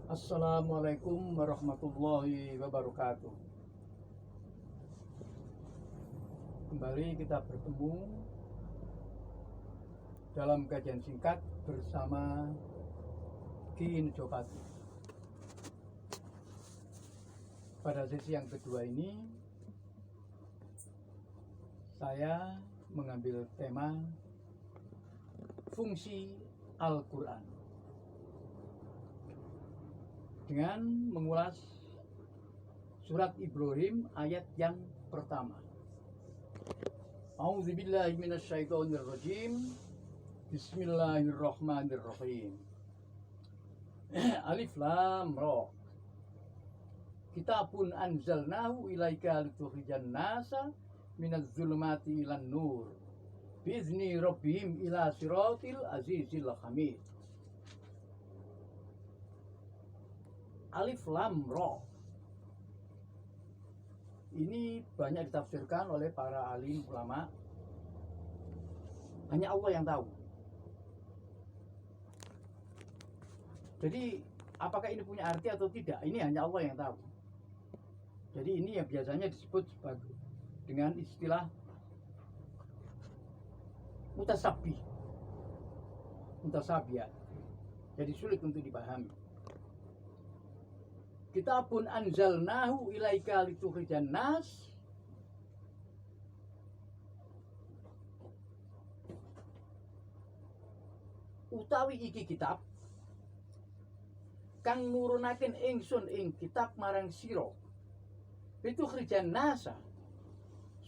Assalamualaikum warahmatullahi wabarakatuh. Kembali kita bertemu dalam kajian singkat bersama Ki Jopati. Pada sesi yang kedua ini saya mengambil tema fungsi Al-Quran dengan mengulas surat Ibrahim ayat yang pertama. A'udzubillahi minasyaitonirrajim. Bismillahirrahmanirrahim. Alif Lam Ra. Kitabun anzalnahu ilaika litukhrijan nasa minadz zulumati ilan nur biizni rabbihim ila siratil azizil hamid. Alif Lam Ra ini banyak ditafsirkan oleh para alim ulama. Hanya Allah yang tahu. Jadi apakah ini punya arti atau tidak, ini hanya Allah yang tahu. Jadi ini yang biasanya disebut sebagai dengan istilah mutasabiyat. Jadi sulit untuk dipahami. Kitabun anzalnahu ilaika litukhrijan nas. Utawi iki kitab kang nurunaken ingsun ing kitab marang sira litukhrijan nasa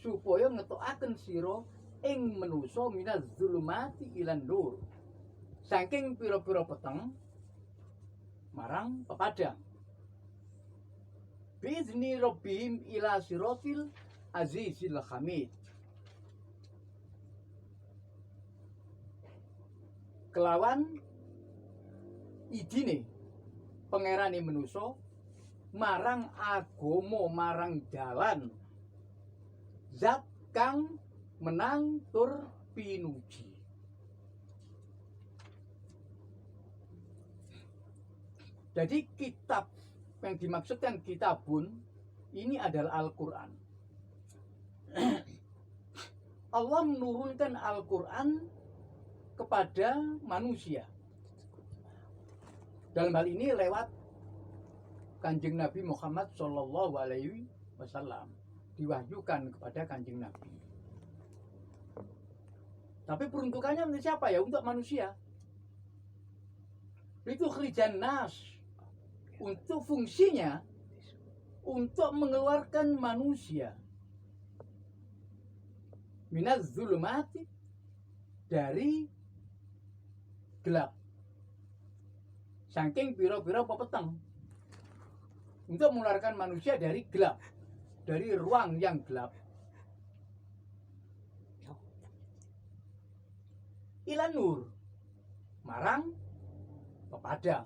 supaya ngetokaken sira ing manusa minaz zulumati ilan nur saking pira-pira peteng marang pepadang biizni rabbihim ila siratil azizil hamid. Kelawan idine pangerane manusa marang agama, marang dalan zat kang menang tur pinuji. Jadi kitab yang dimaksudkan kitabun ini adalah Al-Quran. Allah menurunkan Al-Quran kepada manusia. Dalam hal ini lewat Kanjeng Nabi Muhammad Shallallahu Alaihi Wasallam, diwahyukan kepada Kanjeng Nabi. Tapi peruntukannya untuk siapa ya? Untuk manusia. Itu khrijan nas. Untuk fungsinya untuk mengeluarkan manusia minaz zulumati dari gelap saking pira-pira pepeteng, untuk mengeluarkan manusia dari gelap, dari ruang yang gelap ilan nur marang pepadang.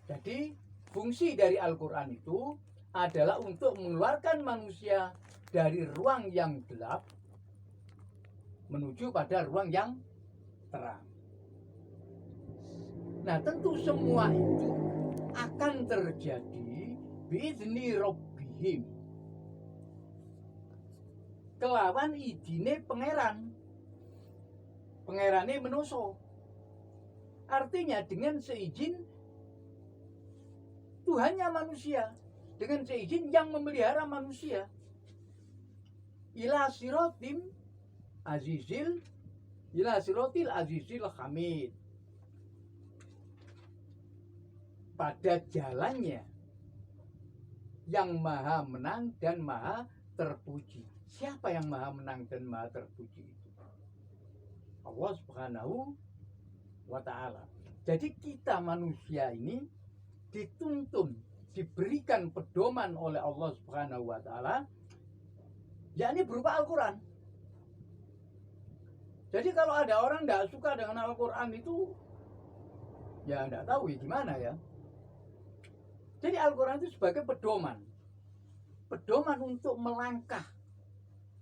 Jadi fungsi dari Al-Quran itu adalah untuk mengeluarkan manusia dari ruang yang gelap menuju pada ruang yang terang. Nah, tentu semua itu akan terjadi biizni rabbihim, kelawan idine pangerane manusa. Artinya dengan seizin Tuhannya manusia, dengan seizin yang memelihara manusia. Ila siratil azizil hamid. Pada jalannya yang maha menang dan maha terpuji. Siapa yang maha menang dan maha terpuji itu? Allah Subhanahu wa ta'ala. Jadi kita manusia ini dituntun, diberikan pedoman oleh Allah Subhanahu wa ta'ala, yakni berupa Al-Quran. Jadi kalau ada orang tidak suka dengan Al-Quran itu, ya tidak tahu ya gimana ya. Jadi Al-Quran itu sebagai pedoman untuk melangkah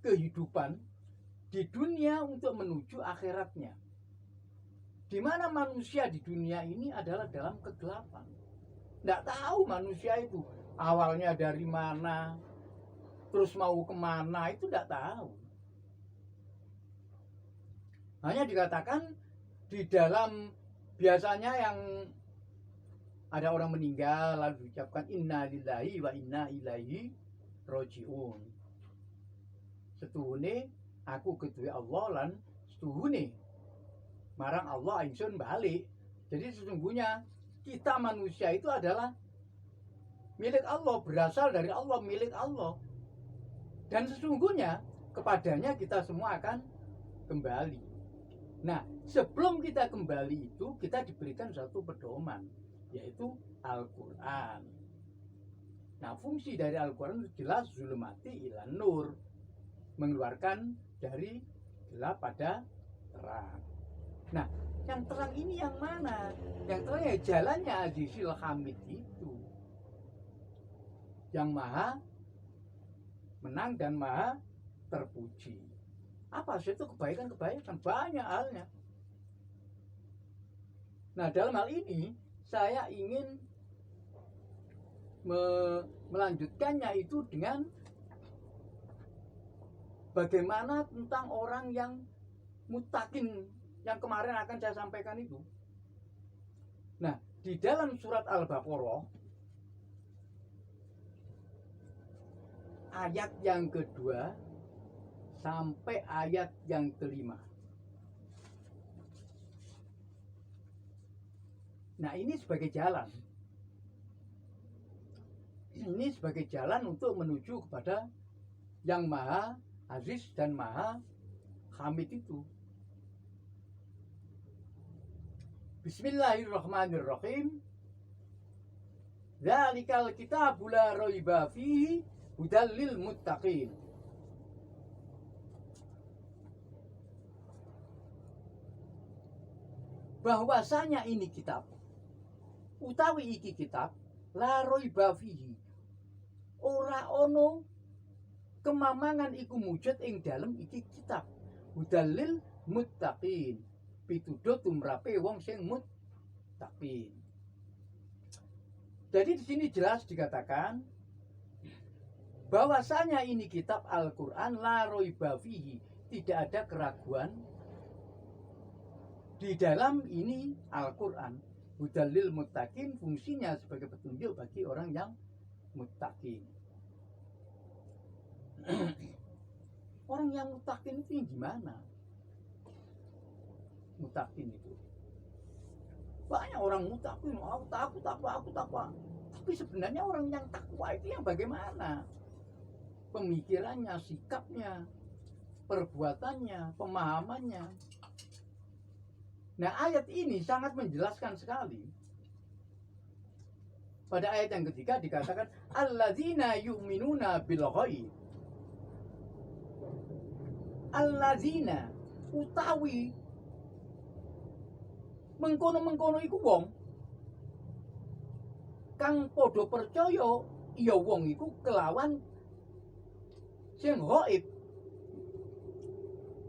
kehidupan di dunia untuk menuju akhiratnya. Di mana manusia di dunia ini adalah dalam kegelapan. Tidak tahu manusia itu awalnya dari mana, terus mau kemana, itu tidak tahu. Hanya dikatakan di dalam, biasanya yang ada orang meninggal lalu diucapkan inna lillahi wa inna ilaihi rojiun. Setuhune aku kedue Allah lan setuhune marang Allah ingsun balik. Jadi sesungguhnya kita manusia itu adalah milik Allah, berasal dari Allah, milik Allah. Dan sesungguhnya kepadanya kita semua akan kembali. Nah, sebelum kita kembali itu kita diberikan satu pedoman, yaitu Al-Quran. Nah, fungsi dari Al-Quran itu jelas zulumati ilan nur, mengeluarkan dari gelap pada terang. Nah, yang terang ini yang mana? Yang terang ya jalannya Azizil Hamid itu, yang maha menang dan maha terpuji. Apa sih itu kebaikan-kebaikan? Banyak halnya. Nah, dalam hal ini saya ingin melanjutkannya itu dengan bagaimana tentang orang yang mutakin yang kemarin akan saya sampaikan itu. Nah, di dalam surat Al-Baqarah ayat yang kedua sampai ayat yang kelima. Nah, ini sebagai jalan. Ini sebagai jalan untuk menuju kepada yang maha aziz dan maha hamid itu. Bismillahirrahmanirrahim. Dzalikal kitabu la raiba fihi hudal lil muttaqin. Bahwasanya ini kitab, utawi iki kitab, la raiba fihi, ora ono kemamangan iku mujud ing dalem iki kitab, hudal lil muttaqin, pituduh tumrape wong sing muttaqin. Jadi di sini jelas dikatakan bahwasanya ini kitab Al-Qur'an la raiba fihi, tidak ada keraguan di dalam ini Al-Qur'an. Hudalil muttaqin, fungsinya sebagai petunjuk bagi orang yang muttaqin. Orang yang muttaqin itu gimana? Muttaqin itu banyak orang muttaqin, aku takwa. Tapi sebenarnya orang yang takwa itu yang bagaimana? Pemikirannya, sikapnya, perbuatannya, pemahamannya. Nah, ayat ini sangat menjelaskan sekali. Pada ayat yang ketiga dikatakan alladzina yu'minuna bil ghaib. Alladzina utawi mengkono-mengkono iku wong kang padha percaya ya wong iku kelawan sing ghaib.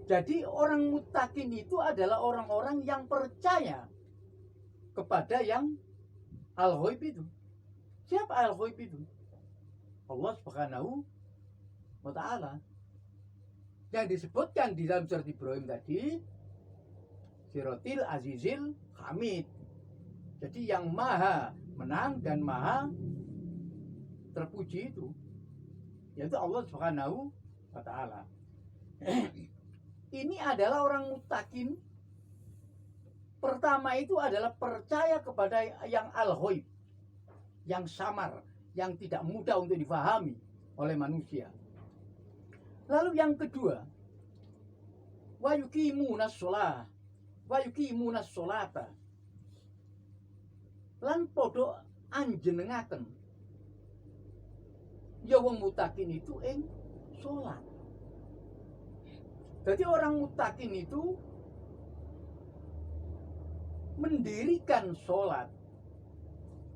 Jadi orang muttaqin itu adalah orang-orang yang percaya kepada yang al-ghaib itu. Siapa al-ghaib itu? Allah Subhanahu wa ta'ala. Yang disebutkan di dalam surat Ibrahim tadi, Siratil Azizil Hamid. Jadi yang maha menang dan maha terpuji itu, yaitu Allah Subhanahu wa ta'ala. Ini adalah orang muttaqin. Pertama itu adalah percaya kepada yang al-ghaib, yang samar, yang tidak mudah untuk difahami oleh manusia. Lalu yang kedua, wa yuqimunas shalah, wa yuqimunas sholata, lan podo anjenengaken ya wong muttaqin itu ing salat. Jadi orang muttaqin itu mendirikan sholat,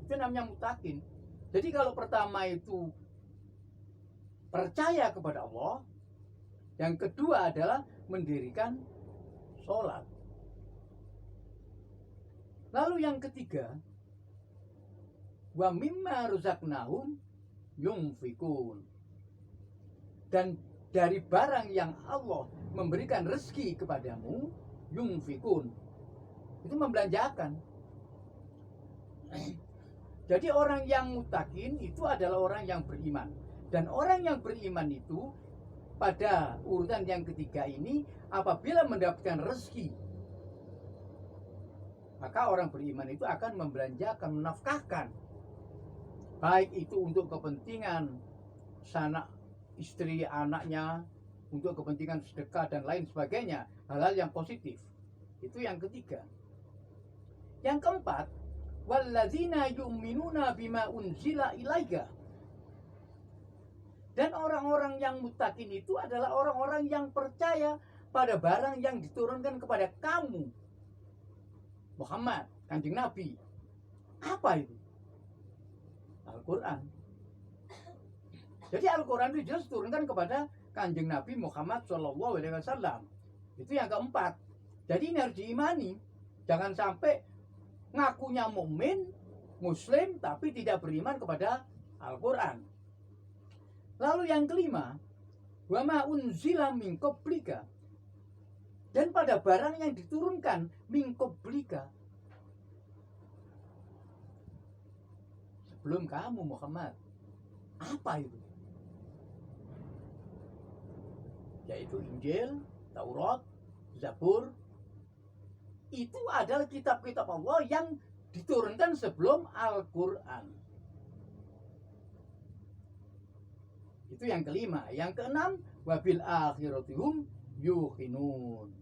itu namanya muttaqin. Jadi kalau pertama itu percaya kepada Allah, yang kedua adalah mendirikan sholat. Lalu yang ketiga, wa mimma razaqnahum yunfikun. Dan dari barang yang Allah memberikan rezeki kepadamu, yunfikun, itu membelanjakan. Jadi orang yang mutakin itu adalah orang yang beriman. Dan orang yang beriman itu pada urutan yang ketiga ini, apabila mendapatkan rezeki, maka orang beriman itu akan membelanjakan, menafkahkan, baik itu untuk kepentingan sanak istri anaknya, untuk kepentingan sedekah dan lain sebagainya, hal-hal yang positif. Itu yang ketiga. Yang keempat, walladzina yu'minuna bima unzila ilaika. Dan orang-orang yang muttaqin itu adalah orang-orang yang percaya pada barang yang diturunkan kepada kamu, Muhammad, Kanjeng Nabi. Apa itu? Al-Quran. Jadi Al-Quran itu jelas diturunkan kepada Kanjeng Nabi Muhammad SAW. Itu yang keempat. Jadi ini harus diimani. Jangan sampai ngakunya mukmin, muslim, tapi tidak beriman kepada Al-Quran. Lalu yang kelima, wa ma unzila min qablika. Dan pada barang yang diturunkan min qablika, sebelum kamu Muhammad. Apa itu? Yaitu Injil, Taurat, Zabur. Itu adalah kitab-kitab Allah yang diturunkan sebelum Al-Quran. Itu yang kelima. Yang keenam, wabil akhiratihum yuqinun.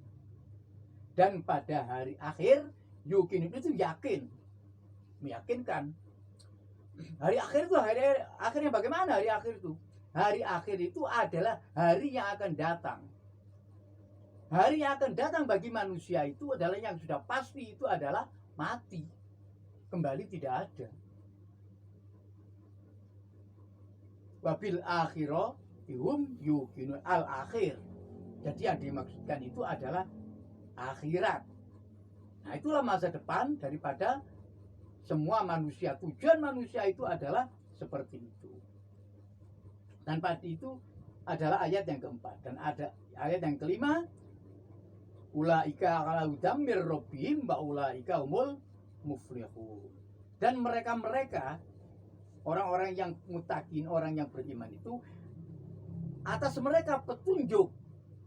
Dan pada hari akhir, yuqinun itu yakin, meyakinkan. Hari akhir itu hari akhirnya bagaimana? Hari akhir itu, hari akhir itu adalah hari yang akan datang. Hari yang akan datang bagi manusia itu adalah yang sudah pasti, itu adalah mati, kembali tidak ada. Wabil akhirahum yuqinun, al akhir. Jadi yang dimaksudkan itu adalah akhirat. Nah, itulah masa depan daripada semua manusia. Tujuan manusia itu adalah seperti itu. Dan pada itu adalah ayat yang keempat. Dan ada ayat yang kelima, ulaika ala hudam mir rabbihim wa ulaika humul muflihun. Dan mereka-mereka, orang-orang yang muttaqin, orang yang beriman itu, atas mereka petunjuk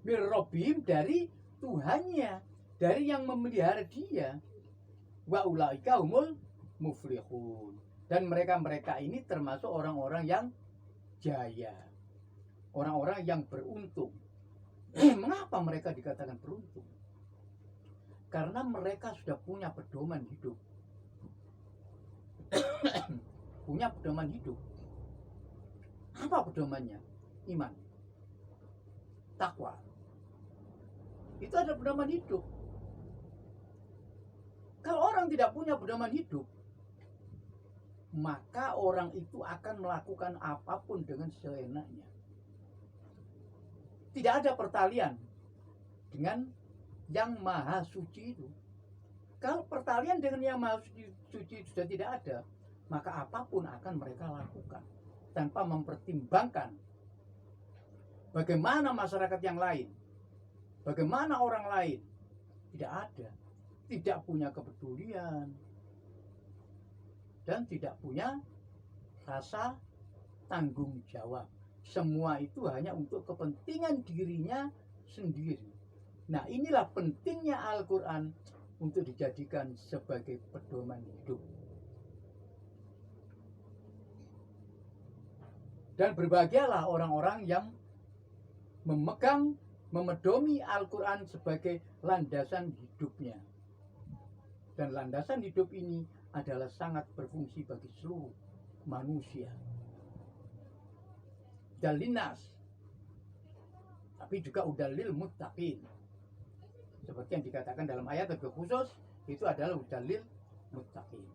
mir rabbihim, dari Tuhannya, dari yang memelihara dia. Wa ulaika humul muflihun. Dan mereka-mereka ini termasuk orang-orang yang jaya, orang-orang yang beruntung. Mengapa mereka dikatakan beruntung? Karena mereka sudah punya pedoman hidup. Punya pedoman hidup. Apa pedomannya? Iman, takwa. Itu ada pedoman hidup. Kalau orang tidak punya pedoman hidup, maka orang itu akan melakukan apapun dengan seenaknya. Tidak ada pertalian dengan yang maha suci itu. Kalau pertalian dengan yang maha suci sudah tidak ada, maka apapun akan mereka lakukan tanpa mempertimbangkan bagaimana masyarakat yang lain, bagaimana orang lain. Tidak ada. Tidak punya kepedulian dan tidak punya rasa tanggung jawab. Semua itu hanya untuk kepentingan dirinya sendiri. Nah, inilah pentingnya Al-Quran untuk dijadikan sebagai pedoman hidup. Dan berbahagialah orang-orang yang memegang, memedomi Al-Quran sebagai landasan hidupnya. Dan landasan hidup ini adalah sangat berfungsi bagi seluruh manusia. Dalinas, tapi juga udalil muttaqin. Seperti yang dikatakan dalam ayat lebih khusus, itu adalah udalil muttaqin.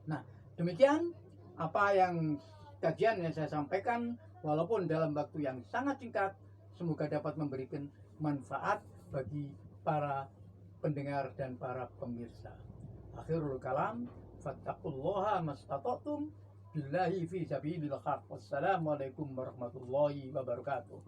Nah, demikian apa yang kajian yang saya sampaikan, walaupun dalam waktu yang sangat singkat, semoga dapat memberikan manfaat bagi para pendengar dan para pemirsa. Akhirul kalam, fattaqullaha mastata'tum billahi fi sabilil haq. Wassalamualaikum warahmatullahi wabarakatuh.